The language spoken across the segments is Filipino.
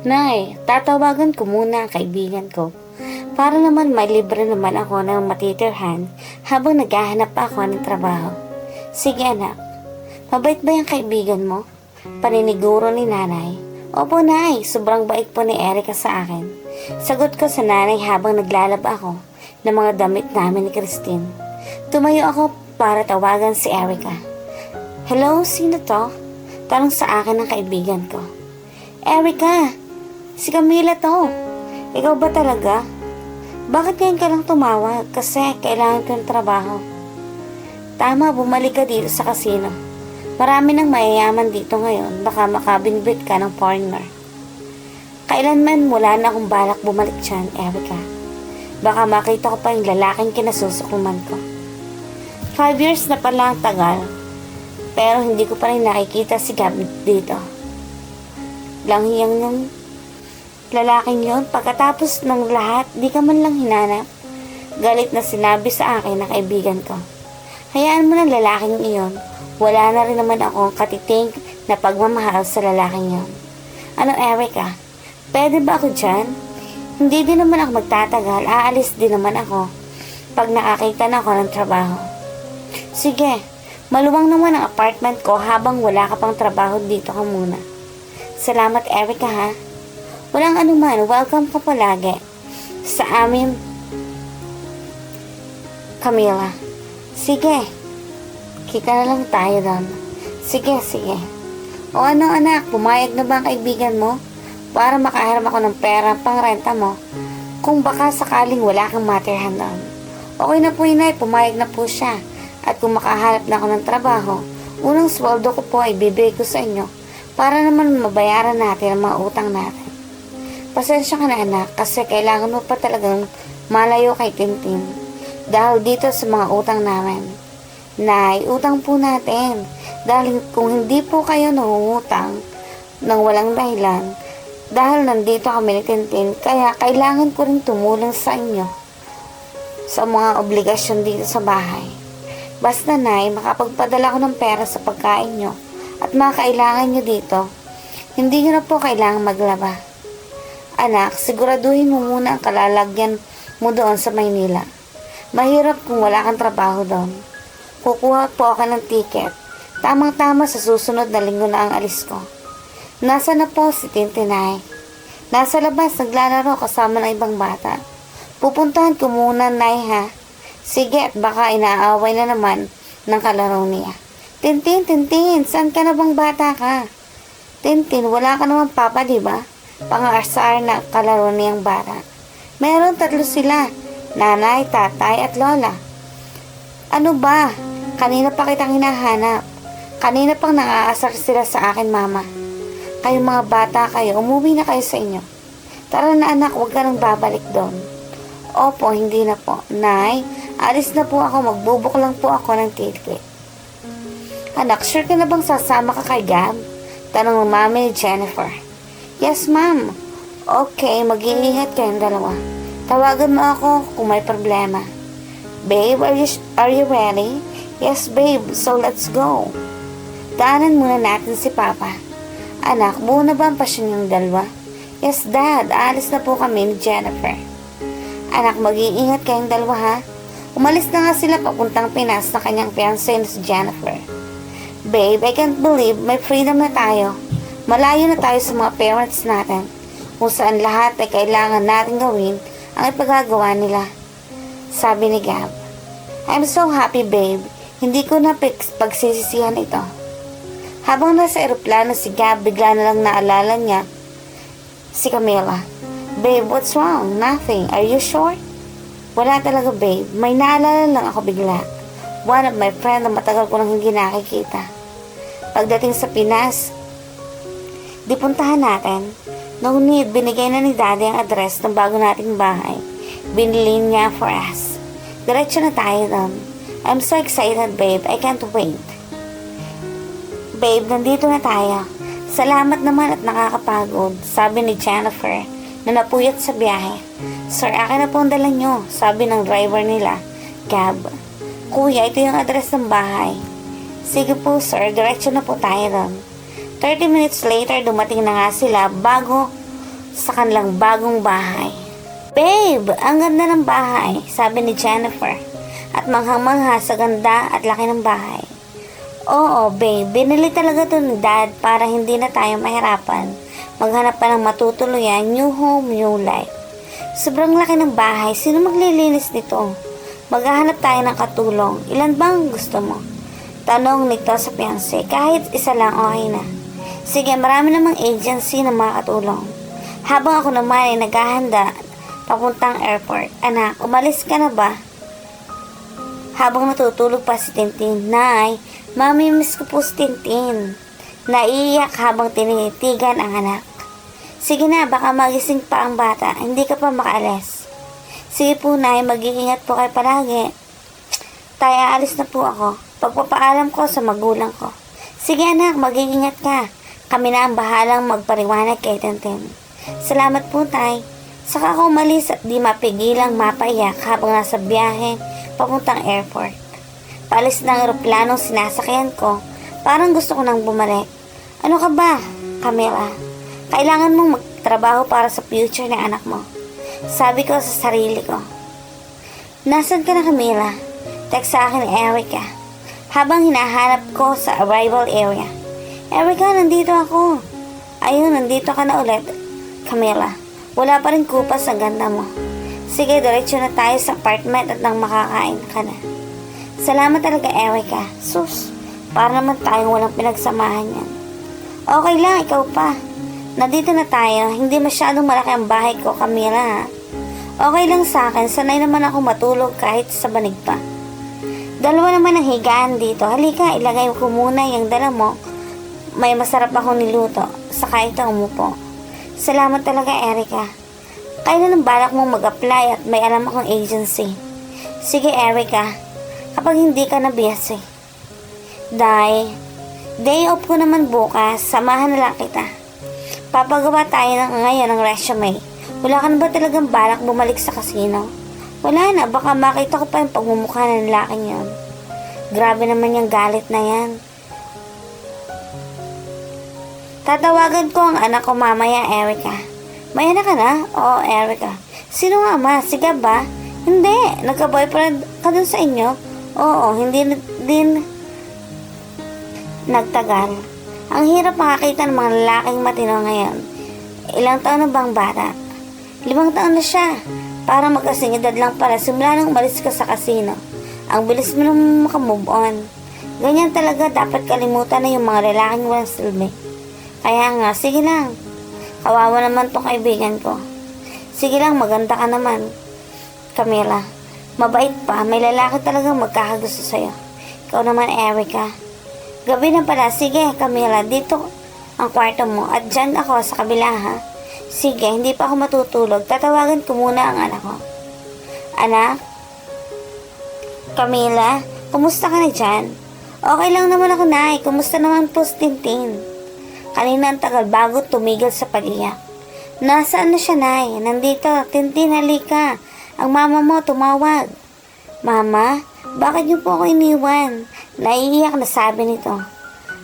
Nay, tatawagan ko muna ang kaibigan ko. Para naman may libre naman ako ng matitirhan habang naghahanap ako ng trabaho. Sige anak, mabait ba yung kaibigan mo? Paniniguro ni nanay. Opo nay, sobrang bait po ni Erica sa akin. Sagot ko sa nanay habang naglalab ako ng mga damit namin ni Christine. Tumayo ako para tawagan si Erica. Hello, sino to? Tanong sa akin ng kaibigan ko. Erica, si Camila to. Ikaw ba talaga? Bakit ngayon ka lang tumawag? Kasi kailangan ko ng trabaho. Tama, bumalik ka dito sa casino. Marami ng mayayaman dito ngayon. Baka makabinbit ka ng foreigner. Kailanman mula na akong balak bumalik dyan, Erica. Baka makita ko pa yung lalaking kinasusukuman ko. 5 years na pala ang tagal. Pero hindi ko pa rin nakikita si Gab dito. Langhiyang yung lalaking yon. Pagkatapos ng lahat, di ka man lang hinanap. Galit na sinabi sa akin na kaibigan ko. Hayaan mo ng lalaking iyon. Wala na rin naman akong katiting na pagmamahal sa lalaking yon. Ano Erica? Pwede ba ako dyan? Hindi din naman ako magtatagal. Aalis din naman ako pag nakakita na ako ng trabaho. Sige, maluwang naman ang apartment ko habang wala ka pang trabaho dito ka muna. Salamat Erica ha. Walang anuman, welcome ka palagi sa amin, Camila. Sige, kita na lang tayo doon. Sige. O ano anak, pumayag na ba ang kaibigan mo? Para makahiram ako ng pera pang renta mo. Kung baka sakaling wala kang matirhan doon. Okay na po inay, pumayag na po siya. At kung makahanap na ako ng trabaho, unang sweldo ko po ay bibigay ko sa inyo para naman mabayaran natin ang mga utang natin. Pasensya ka na anak kasi kailangan mo pa talagang malayo kay Tintin dahil dito sa mga utang namin. Nay, utang po natin dahil kung hindi po kayo nangungutang ng walang dahilan dahil nandito kami ni Tintin kaya kailangan ko rin tumulong sa inyo sa mga obligasyon dito sa bahay. Basta nay, makapagpadala ko ng pera sa pagkain nyo at mga kailangan nyo dito, hindi nyo na po kailangan maglaba. Anak, siguraduhin mo muna ang kalalagyan mo doon sa Maynila. Mahirap kung wala kang trabaho doon. Kukuha po ako ng ticket. Tamang-tama sa susunod na linggo na ang alis ko. Nasa na po si Tintinay? Nasa labas, naglalaro kasama ng ibang bata. Pupuntahan ko muna, Nay ha. Sige, at baka inaaway na naman ng kalaro niya. Tintin, saan ka na bang bata ka? Tintin, wala ka naman papa, di ba? Pang-arsar na kalaro niyang bata. Meron 3 sila, nanay, tatay at lola. Ano ba? Kanina pa kitang hinahanap. Kanina pang nang-aasar sila sa akin mama. Kayong mga bata kayo, umuwi na kayo sa inyo. Tara na anak, huwag ka nang babalik doon. Opo, hindi na po. Nay, alis na po ako, magbubuk lang po ako ng ticket. Anak, sure ka na bang sasama ka kay Gab? Tanong ng mami ni Jennifer. Yes, ma'am. Okay, mag-iingat kayong dalawa. Tawagan mo ako kung may problema. Babe, are you ready? Yes, babe. So, let's go. Daanan muna natin si Papa. Anak, buo na ba ang pasyon yung dalawa? Yes, Dad. Aalis na po kami ni Jennifer. Anak, mag-iingat kayong dalawa ha. Umalis na nga sila papuntang Pinas na kanyang fiancé na si Jennifer. Babe, I can't believe may freedom na tayo. Malayo na tayo sa mga parents natin, kung saan lahat ay kailangan natin gawin ang ipagagawa nila. Sabi ni Gab. I'm so happy babe, hindi ko na pagsisisihan ito. Habang nasa eroplano si Gab, bigla na lang naalala niya si Camila. Babe, what's wrong? Nothing. Are you sure? Wala talaga babe, may naalala lang ako bigla. One of my friend na matagal ko nang hindi nakikita. Pagdating sa Pinas, di puntahan natin. No need, binigay na ni Daddy ang address ng bago nating bahay. Binili niya for us. Diretso na tayo doon. I'm so excited, babe. I can't wait. Babe, nandito na tayo. Salamat naman at nakakapagod, sabi ni Jennifer na napuyat sa biyahe. Sir, akin na po ang dala nyo, sabi ng driver nila, Gab. Kuya, ito yung address ng bahay. Sige po, sir. Diretso na po tayo doon. 30 minutes later, dumating na nga sila bago sa kanilang bagong bahay. Babe, ang ganda ng bahay, sabi ni Jennifer, at manghang-mangha sa ganda at laki ng bahay. Oo, babe, binili talaga to ni Dad para hindi na tayo mahirapan maghanap pa ng matutuluyan, new home, new life. Sobrang laki ng bahay, sino maglilinis nito? Maghahanap tayo ng katulong, ilan bang gusto mo? Tanong nito sa fiancé, kahit isa lang okay na. Sige, marami namang agency na makatulong. Habang ako naman ay naghahanda papuntang airport. Anak, umalis ka na ba? Habang natutulog pa si Tintin, Nay, Mami, miss ko po si Tintin. Naiiyak habang tinitigan ang anak. Sige na, baka magising pa ang bata, hindi ka pa makaalis. Sige po, Nay, mag-iingat po kayo palagi. Tay, aalis na po ako. Pagpapaalam ko sa magulang ko. Sige anak, mag-iingat ka. Kami na ang bahalang magpariwanag kay Tintin. Salamat po, Tay. Saka ako umalis at di mapigilang mapaiyak habang nasa biyahe papuntang airport. Paalis ng eroplanong sinasakyan ko, parang gusto ko nang bumalik. Ano ka ba, Camila? Kailangan mong magtrabaho para sa future ng anak mo. Sabi ko sa sarili ko. Nasaan ka na, Camila? Text sa akin ni Erica. Habang hinahanap ko sa arrival area. Erica, nandito ako. Ayun, nandito ka na ulit. Camila, wala pa rin kupas ang ganda mo. Sige, diretso na tayo sa apartment at nang makakain ka na. Salamat talaga, Erica. Sus, para naman tayong walang pinagsamahan yan. Okay lang, ikaw pa. Nandito na tayo. Hindi masyadong malaki ang bahay ko, Camila. Okay lang sa akin. Sanay naman ako matulog kahit sa banig pa. Dalawa naman ang higaan dito. Halika, ilagay ko muna yung dala mo. May masarap akong niluto. Saka ito umupo. Salamat talaga, Erica. Kailan ang balak mong mag-apply at may alam akong agency? Sige, Erica. Kapag hindi ka na busy. Day off ko naman bukas. Samahan na lang kita. Papagawa tayo ngayon ng resume. Wala ka na ba talagang balak bumalik sa casino? Wala na, baka makita ko pa yung pagmumukha ng lalaking yan. Grabe naman yung galit na yan. Tatawagan ko ang anak ko mamaya, Erica. May anak ka na? Oo, Erica. Sino nga ma? Si Gab ba? Hindi, nagka-boyfriend ka dun sa inyo? Oo, hindi din nagtagal. Ang hirap makakita ng mga lalaking matino ngayon. Ilang taon na bang bata? 5 taon na siya. Para magkasing edad lang pala simula nang umalis ka sa casino. Ang bilis mo nang makamove on. Ganyan talaga, dapat kalimutan na yung mga lalaking walang silbi. Kaya nga, sige lang. Kawawa naman tong kaibigan ko. Sige lang, maganda ka naman. Camila, mabait pa, may lalaki talagang magkakagusto sa'yo. Ikaw naman, Erica. Gabi na pala, sige Camila, dito ang kwarto mo at dyan ako sa kabila ha. Sige, hindi pa ako matutulog, tatawagan ko muna ang anak ko. Anak? Camila, kumusta ka na dyan? Okay lang naman ako, Nay. Kumusta naman po si Tintin? Kanina ang tagal bago tumigil sa pag-iyak. Nasaan na siya, Nay? Nandito, Tintin, halika. Ang mama mo tumawag. Mama, bakit niyo po ako iniwan? Naiiyak na sabi nito.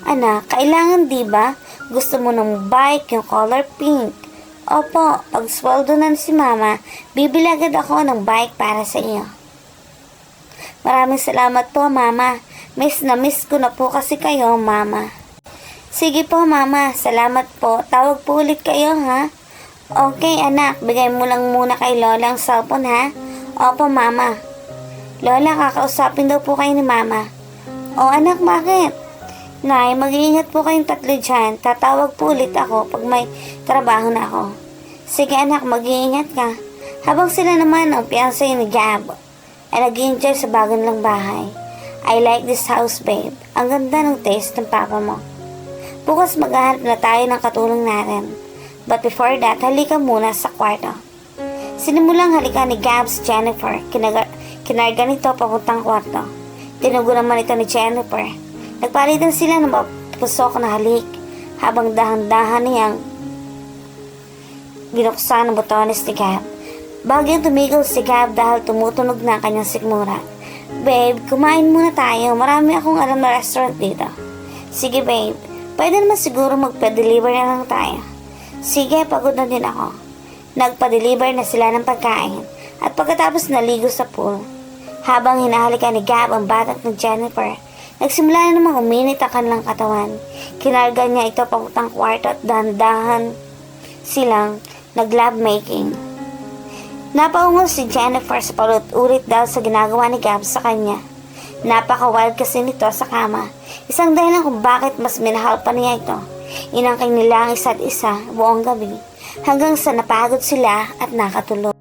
Anak, kailangan diba? Gusto mo ng bike, yung color pink. Opo, pag sweldo na si mama, bibili agad ako ng bike para sa iyo. Maraming salamat po, mama. Miss na miss ko na po kasi kayo, mama. Sige po, mama. Salamat po. Tawag po ulit kayo, ha? Okay, anak. Bigay mo lang muna kay Lola ang cellphone, ha? Opo, mama. Lola, kakausapin daw po kayo ni mama. O anak, bakit? Nay, mag-iingat po kayong tatlo dyan. Tatawag po ulit ako pag may trabaho na ako. Sige anak, mag-iingat ka. Habang sila naman ang fiancé ni Gab ay nag-enjoy sa bago nilang bahay. I like this house, babe. Ang ganda ng taste ng papa mo. Bukas maghahanap na tayo ng katulong natin. But before that, halika muna sa kwarto. Sinimulang halika ni Gab's Jennifer. Kinarga nito papuntang kwarto. Tinugo naman ito ni Jennifer. Nagpalitan sila ng mapusok na halik habang dahan-dahan niyang binuksan ang botones ni Gab. Bagyang tumigil si Gab dahil tumutunog na ang kanyang sikmura. Babe, kumain muna tayo. Marami akong alam na restaurant dito. Sige babe, pwede naman siguro magpa-deliver na lang tayo. Sige, pagod na din ako. Nagpa-deliver na sila ng pagkain at pagkatapos naligo sa pool. Habang hinahalikan ni Gab ang batak ni Jennifer, nagsimula na namang uminit ang kanilang katawan. Kinarga niya ito papuntang kwarto at dahan-dahan silang nag-love making. Napaungol si Jennifer sa paulit-ulit dahil sa ginagawa ni Gab sa kanya. Napaka-wild kasi nito sa kama. Isang dahilan kung bakit mas minahal pa niya ito. Inangking nila ang isa't isa buong gabi hanggang sa napagod sila at nakatulog.